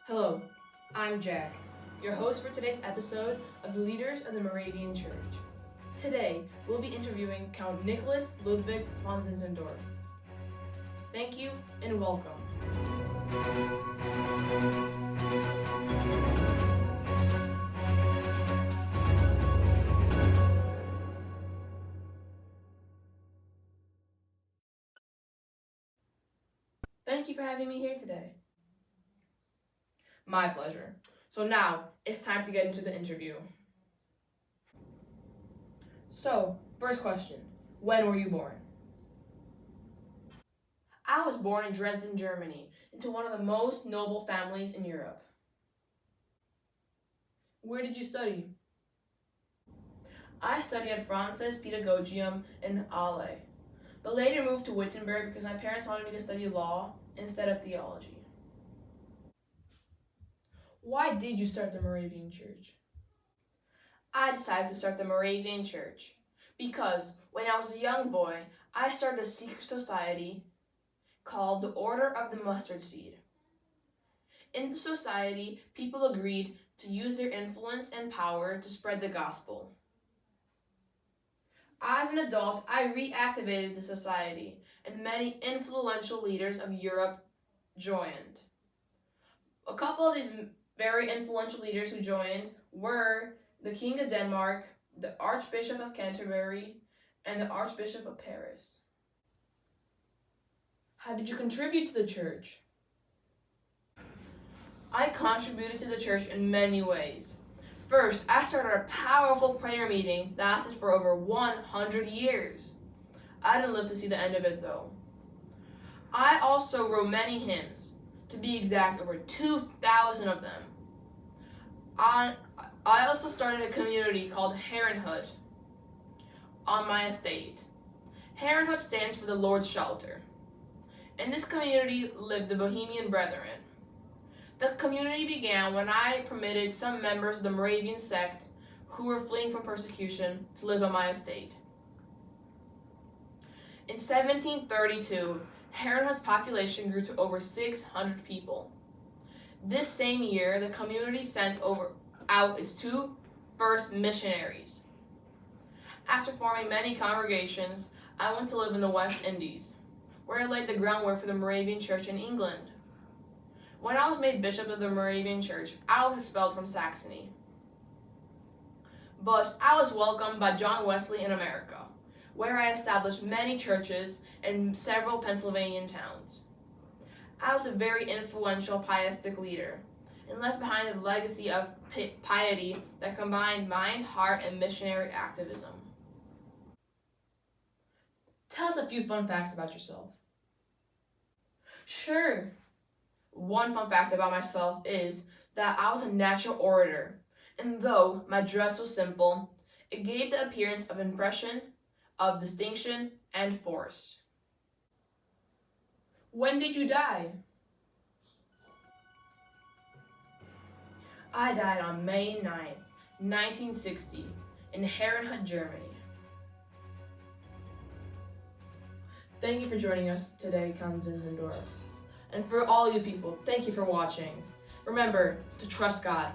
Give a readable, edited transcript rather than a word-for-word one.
Hello, I'm Jack, your host for today's episode of the Leaders of the Moravian Church. Today, we'll be interviewing Count Nicholas Ludwig von Zinzendorf. Thank you and welcome. Thank you for having me here today. My pleasure. So now, it's time to get into the interview. So, first question, when were you born? I was born in Dresden, Germany, into one of the most noble families in Europe. Where did you study? I studied at Frances Pedagogium in Halle, but later moved to Wittenberg because my parents wanted me to study law instead of theology. Why did you start the Moravian Church? I decided to start the Moravian Church because when I was a young boy, I started a secret society called the Order of the Mustard Seed. In the society, people agreed to use their influence and power to spread the gospel. As an adult, I reactivated the society, and many influential leaders of Europe joined. A couple of these very influential leaders who joined were the King of Denmark, the Archbishop of Canterbury, and the Archbishop of Paris. How did you contribute to the church? I contributed to the church in many ways. First, I started a powerful prayer meeting that lasted for over 100 years. I didn't live to see the end of it though. I also wrote many hymns, to be exact, over 2,000 of them. I also started a community called Herrenhut on my estate. Herrenhut stands for the Lord's Shelter. In this community lived the Bohemian Brethren. The community began when I permitted some members of the Moravian sect who were fleeing from persecution to live on my estate. In 1732, Herrenhut's population grew to over 600 people. This same year, the community sent out its two first missionaries. After forming many congregations, I went to live in the West Indies, where I laid the groundwork for the Moravian Church in England. When I was made bishop of the Moravian Church, I was expelled from Saxony. But I was welcomed by John Wesley in America, where I established many churches in several Pennsylvania towns. I was a very influential pietistic leader and left behind a legacy of piety that combined mind, heart, and missionary activism. Tell us a few fun facts about yourself. Sure. One fun fact about myself is that I was a natural orator, and though my dress was simple, it gave the appearance of impression, of distinction, and force. When did you die? I died on May 9th, 1960, in Herrenhut, Germany. Thank you for joining us today, Count Zinzendorf. And for all you people, thank you for watching. Remember to trust God.